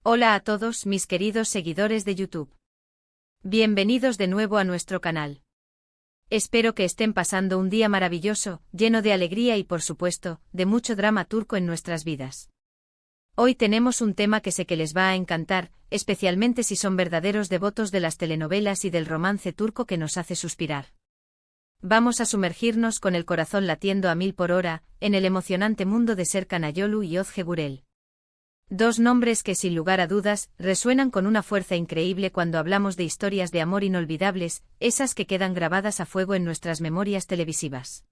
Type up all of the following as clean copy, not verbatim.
Hola a todos mis queridos seguidores de YouTube. Bienvenidos de nuevo a nuestro canal. Espero que estén pasando un día maravilloso, lleno de alegría y por supuesto, de mucho drama turco en nuestras vidas. Hoy tenemos un tema que sé que les va a encantar, especialmente si son verdaderos devotos de las telenovelas y del romance turco que nos hace suspirar. Vamos a sumergirnos con el corazón latiendo a 1000 por hora, en el emocionante mundo de Serkan Ayolu y Özge Gürel. Dos nombres que sin lugar a dudas, resuenan con una fuerza increíble cuando hablamos de historias de amor inolvidables, esas que quedan grabadas a fuego en nuestras memorias televisivas.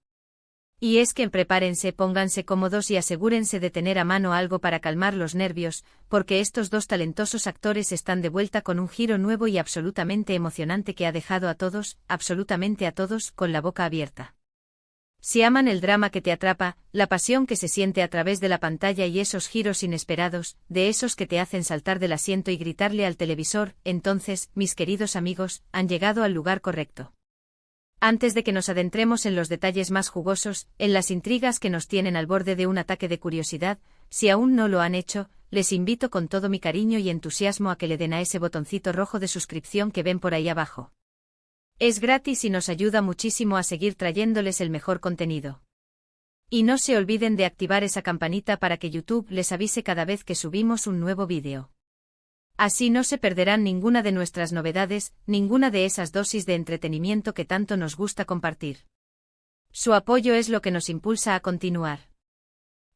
Y es que prepárense, pónganse cómodos y asegúrense de tener a mano algo para calmar los nervios, porque estos dos talentosos actores están de vuelta con un giro nuevo y absolutamente emocionante que ha dejado a todos, absolutamente a todos, con la boca abierta. Si aman el drama que te atrapa, la pasión que se siente a través de la pantalla y esos giros inesperados, de esos que te hacen saltar del asiento y gritarle al televisor, entonces, mis queridos amigos, han llegado al lugar correcto. Antes de que nos adentremos en los detalles más jugosos, en las intrigas que nos tienen al borde de un ataque de curiosidad, si aún no lo han hecho, les invito con todo mi cariño y entusiasmo a que le den a ese botoncito rojo de suscripción que ven por ahí abajo. Es gratis y nos ayuda muchísimo a seguir trayéndoles el mejor contenido. Y no se olviden de activar esa campanita para que YouTube les avise cada vez que subimos un nuevo vídeo. Así no se perderán ninguna de nuestras novedades, ninguna de esas dosis de entretenimiento que tanto nos gusta compartir. Su apoyo es lo que nos impulsa a continuar.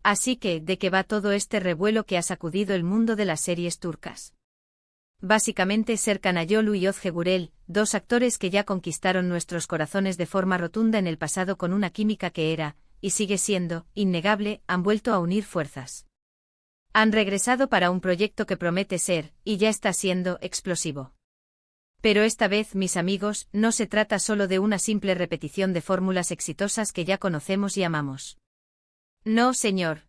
Así que, ¿de qué va todo este revuelo que ha sacudido el mundo de las series turcas? Básicamente Serkan Ayolu y Özge Gürel, dos actores que ya conquistaron nuestros corazones de forma rotunda en el pasado con una química que era, y sigue siendo, innegable, han vuelto a unir fuerzas. Han regresado para un proyecto que promete ser, y ya está siendo, explosivo. Pero esta vez, mis amigos, no se trata solo de una simple repetición de fórmulas exitosas que ya conocemos y amamos. No, señor.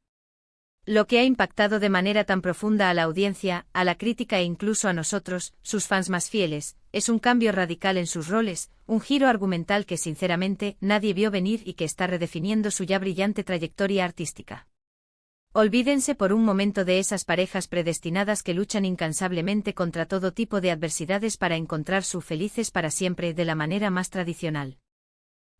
Lo que ha impactado de manera tan profunda a la audiencia, a la crítica e incluso a nosotros, sus fans más fieles, es un cambio radical en sus roles, un giro argumental que sinceramente nadie vio venir y que está redefiniendo su ya brillante trayectoria artística. Olvídense por un momento de esas parejas predestinadas que luchan incansablemente contra todo tipo de adversidades para encontrar su felices para siempre de la manera más tradicional.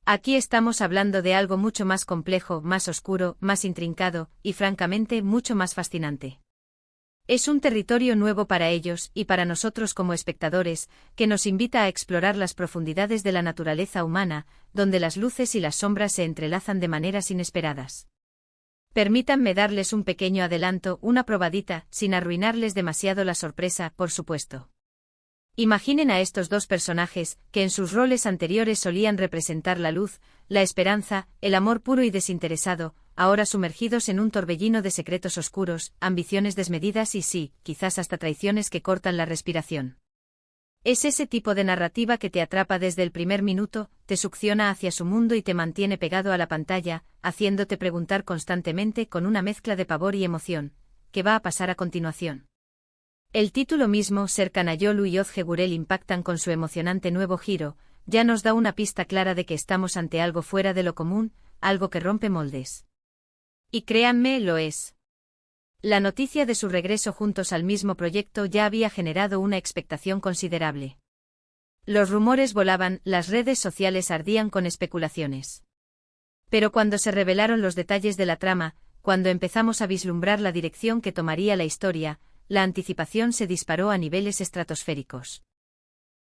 Aquí estamos hablando de algo mucho más complejo, más oscuro, más intrincado, y francamente mucho más fascinante. Es un territorio nuevo para ellos, y para nosotros como espectadores, que nos invita a explorar las profundidades de la naturaleza humana, donde las luces y las sombras se entrelazan de maneras inesperadas. Permítanme darles un pequeño adelanto, una probadita, sin arruinarles demasiado la sorpresa, por supuesto. Imaginen a estos dos personajes, que en sus roles anteriores solían representar la luz, la esperanza, el amor puro y desinteresado, ahora sumergidos en un torbellino de secretos oscuros, ambiciones desmedidas y sí, quizás hasta traiciones que cortan la respiración. Es ese tipo de narrativa que te atrapa desde el primer minuto, te succiona hacia su mundo y te mantiene pegado a la pantalla, haciéndote preguntar constantemente con una mezcla de pavor y emoción, ¿qué va a pasar a continuación? El título mismo, Serkan Ayolu y Özge Gürel, impactan con su emocionante nuevo giro, ya nos da una pista clara de que estamos ante algo fuera de lo común, algo que rompe moldes. Y créanme, lo es. La noticia de su regreso juntos al mismo proyecto ya había generado una expectación considerable. Los rumores volaban, las redes sociales ardían con especulaciones. Pero cuando se revelaron los detalles de la trama, cuando empezamos a vislumbrar la dirección que tomaría la historia, la anticipación se disparó a niveles estratosféricos.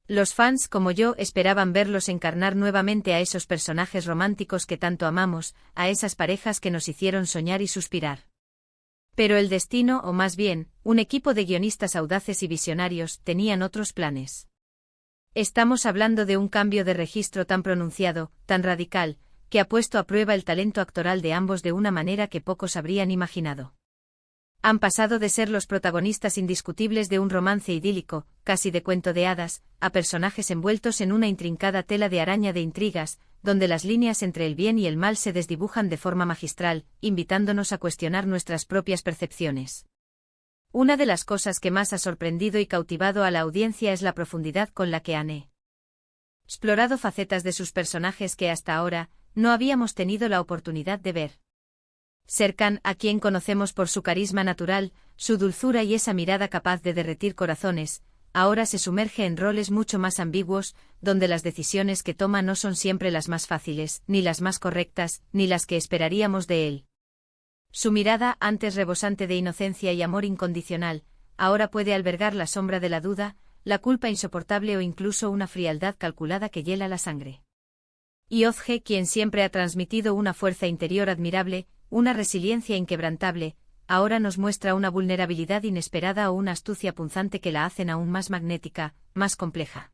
Los fans como yo esperaban verlos encarnar nuevamente a esos personajes románticos que tanto amamos, a esas parejas que nos hicieron soñar y suspirar. Pero el destino, o más bien, un equipo de guionistas audaces y visionarios, tenían otros planes. Estamos hablando de un cambio de registro tan pronunciado, tan radical, que ha puesto a prueba el talento actoral de ambos de una manera que pocos habrían imaginado. Han pasado de ser los protagonistas indiscutibles de un romance idílico, casi de cuento de hadas, a personajes envueltos en una intrincada tela de araña de intrigas, donde las líneas entre el bien y el mal se desdibujan de forma magistral, invitándonos a cuestionar nuestras propias percepciones. Una de las cosas que más ha sorprendido y cautivado a la audiencia es la profundidad con la que han explorado facetas de sus personajes que hasta ahora no habíamos tenido la oportunidad de ver. Serkan, a quien conocemos por su carisma natural, su dulzura y esa mirada capaz de derretir corazones, ahora se sumerge en roles mucho más ambiguos, donde las decisiones que toma no son siempre las más fáciles, ni las más correctas, ni las que esperaríamos de él. Su mirada, antes rebosante de inocencia y amor incondicional, ahora puede albergar la sombra de la duda, la culpa insoportable o incluso una frialdad calculada que hiela la sangre. Y Ozge, quien siempre ha transmitido una fuerza interior admirable, una resiliencia inquebrantable, ahora nos muestra una vulnerabilidad inesperada o una astucia punzante que la hacen aún más magnética, más compleja.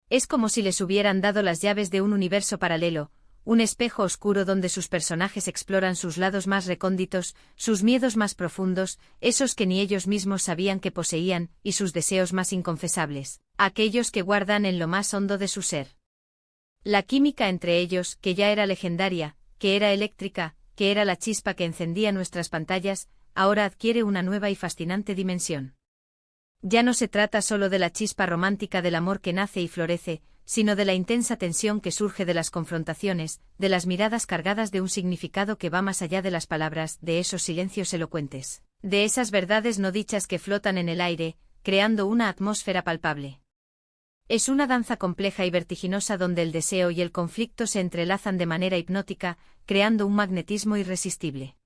Es como si les hubieran dado las llaves de un universo paralelo, un espejo oscuro donde sus personajes exploran sus lados más recónditos, sus miedos más profundos, esos que ni ellos mismos sabían que poseían, y sus deseos más inconfesables, aquellos que guardan en lo más hondo de su ser. La química entre ellos, que ya era legendaria, que era eléctrica, que era la chispa que encendía nuestras pantallas, ahora adquiere una nueva y fascinante dimensión. Ya no se trata solo de la chispa romántica del amor que nace y florece, sino de la intensa tensión que surge de las confrontaciones, de las miradas cargadas de un significado que va más allá de las palabras, de esos silencios elocuentes, de esas verdades no dichas que flotan en el aire, creando una atmósfera palpable. Es una danza compleja y vertiginosa donde el deseo y el conflicto se entrelazan de manera hipnótica, creando un magnetismo irresistible.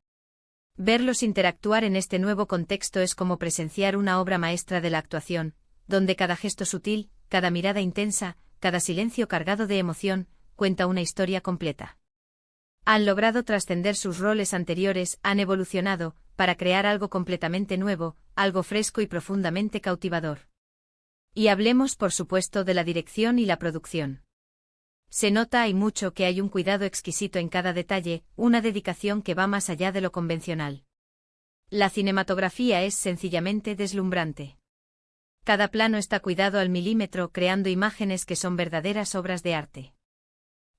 Verlos interactuar en este nuevo contexto es como presenciar una obra maestra de la actuación, donde cada gesto sutil, cada mirada intensa, cada silencio cargado de emoción, cuenta una historia completa. Han logrado trascender sus roles anteriores, han evolucionado, para crear algo completamente nuevo, algo fresco y profundamente cautivador. Y hablemos por supuesto de la dirección y la producción. Se nota y mucho que hay un cuidado exquisito en cada detalle, una dedicación que va más allá de lo convencional. La cinematografía es sencillamente deslumbrante. Cada plano está cuidado al milímetro, creando imágenes que son verdaderas obras de arte.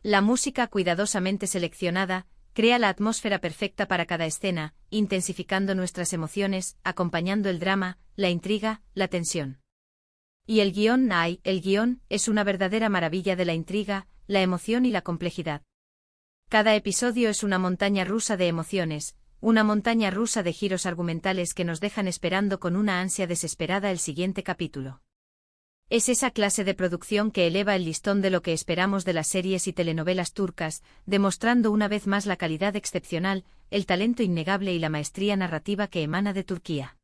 La música cuidadosamente seleccionada, crea la atmósfera perfecta para cada escena, intensificando nuestras emociones, acompañando el drama, la intriga, la tensión. Y el guión es una verdadera maravilla de la intriga, la emoción y la complejidad. Cada episodio es una montaña rusa de emociones, una montaña rusa de giros argumentales que nos dejan esperando con una ansia desesperada el siguiente capítulo. Es esa clase de producción que eleva el listón de lo que esperamos de las series y telenovelas turcas, demostrando una vez más la calidad excepcional, el talento innegable y la maestría narrativa que emana de Turquía.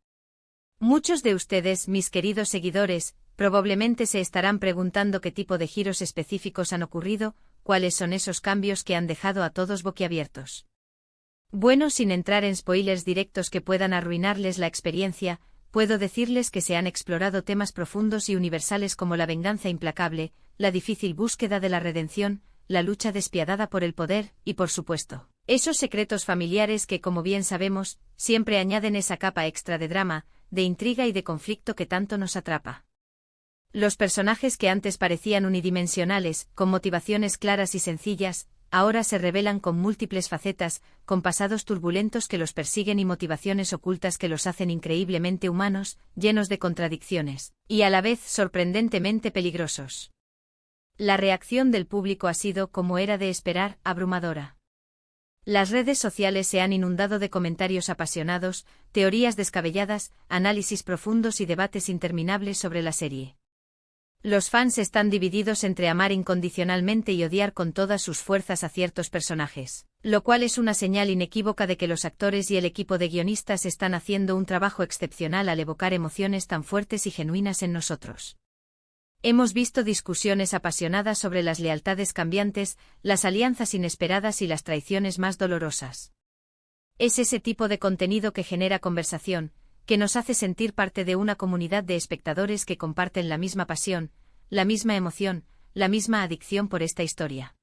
Muchos de ustedes, mis queridos seguidores, probablemente se estarán preguntando qué tipo de giros específicos han ocurrido, cuáles son esos cambios que han dejado a todos boquiabiertos. Bueno, sin entrar en spoilers directos que puedan arruinarles la experiencia, puedo decirles que se han explorado temas profundos y universales como la venganza implacable, la difícil búsqueda de la redención, la lucha despiadada por el poder, y por supuesto, esos secretos familiares que, como bien sabemos, siempre añaden esa capa extra de drama, de intriga y de conflicto que tanto nos atrapa. Los personajes que antes parecían unidimensionales, con motivaciones claras y sencillas, ahora se revelan con múltiples facetas, con pasados turbulentos que los persiguen y motivaciones ocultas que los hacen increíblemente humanos, llenos de contradicciones, y a la vez sorprendentemente peligrosos. La reacción del público ha sido, como era de esperar, abrumadora. Las redes sociales se han inundado de comentarios apasionados, teorías descabelladas, análisis profundos y debates interminables sobre la serie. Los fans están divididos entre amar incondicionalmente y odiar con todas sus fuerzas a ciertos personajes, lo cual es una señal inequívoca de que los actores y el equipo de guionistas están haciendo un trabajo excepcional al evocar emociones tan fuertes y genuinas en nosotros. Hemos visto discusiones apasionadas sobre las lealtades cambiantes, las alianzas inesperadas y las traiciones más dolorosas. Es ese tipo de contenido que genera conversación, que nos hace sentir parte de una comunidad de espectadores que comparten la misma pasión, la misma emoción, la misma adicción por esta historia.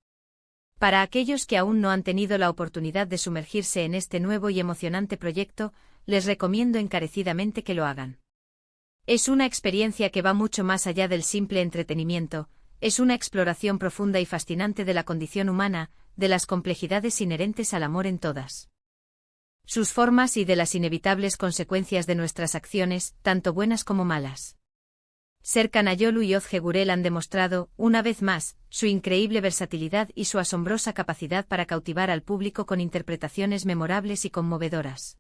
Para aquellos que aún no han tenido la oportunidad de sumergirse en este nuevo y emocionante proyecto, les recomiendo encarecidamente que lo hagan. Es una experiencia que va mucho más allá del simple entretenimiento, es una exploración profunda y fascinante de la condición humana, de las complejidades inherentes al amor en todas sus formas y de las inevitables consecuencias de nuestras acciones, tanto buenas como malas. Serkan Ayolu y Özge Gürel han demostrado, una vez más, su increíble versatilidad y su asombrosa capacidad para cautivar al público con interpretaciones memorables y conmovedoras.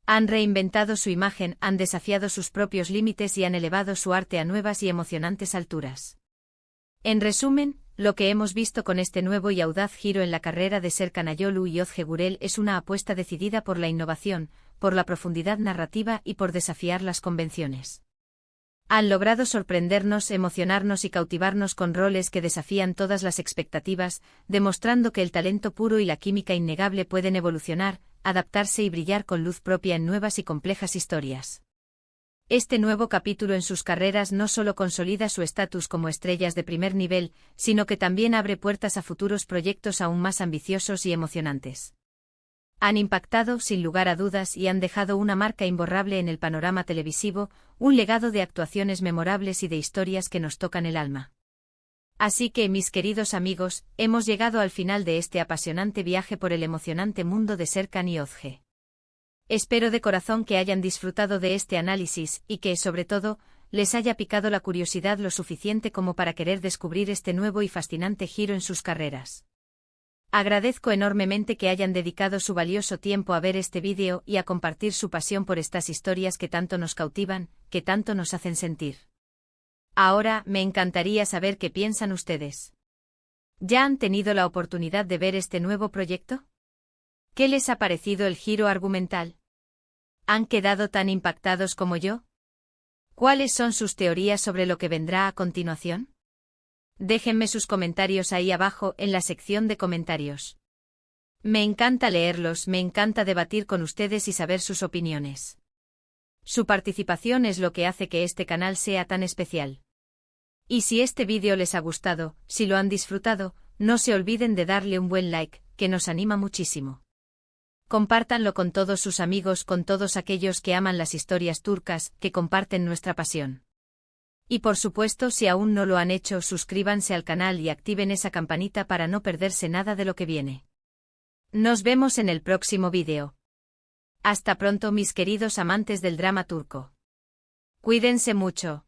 Han reinventado su imagen, han desafiado sus propios límites y han elevado su arte a nuevas y emocionantes alturas. En resumen, lo que hemos visto con este nuevo y audaz giro en la carrera de Serkan Ayolu y Özge Gürel es una apuesta decidida por la innovación, por la profundidad narrativa y por desafiar las convenciones. Han logrado sorprendernos, emocionarnos y cautivarnos con roles que desafían todas las expectativas, demostrando que el talento puro y la química innegable pueden evolucionar, adaptarse y brillar con luz propia en nuevas y complejas historias. Este nuevo capítulo en sus carreras no solo consolida su estatus como estrellas de primer nivel, sino que también abre puertas a futuros proyectos aún más ambiciosos y emocionantes. Han impactado, sin lugar a dudas, y han dejado una marca imborrable en el panorama televisivo, un legado de actuaciones memorables y de historias que nos tocan el alma. Así que, mis queridos amigos, hemos llegado al final de este apasionante viaje por el emocionante mundo de Serkan y Özge. Espero de corazón que hayan disfrutado de este análisis y que, sobre todo, les haya picado la curiosidad lo suficiente como para querer descubrir este nuevo y fascinante giro en sus carreras. Agradezco enormemente que hayan dedicado su valioso tiempo a ver este vídeo y a compartir su pasión por estas historias que tanto nos cautivan, que tanto nos hacen sentir. Ahora, me encantaría saber qué piensan ustedes. ¿Ya han tenido la oportunidad de ver este nuevo proyecto? ¿Qué les ha parecido el giro argumental? ¿Han quedado tan impactados como yo? ¿Cuáles son sus teorías sobre lo que vendrá a continuación? Déjenme sus comentarios ahí abajo en la sección de comentarios. Me encanta leerlos, me encanta debatir con ustedes y saber sus opiniones. Su participación es lo que hace que este canal sea tan especial. Y si este vídeo les ha gustado, si lo han disfrutado, no se olviden de darle un buen like, que nos anima muchísimo. Compártanlo con todos sus amigos, con todos aquellos que aman las historias turcas, que comparten nuestra pasión. Y por supuesto, si aún no lo han hecho, suscríbanse al canal y activen esa campanita para no perderse nada de lo que viene. Nos vemos en el próximo vídeo. Hasta pronto, mis queridos amantes del drama turco. Cuídense mucho.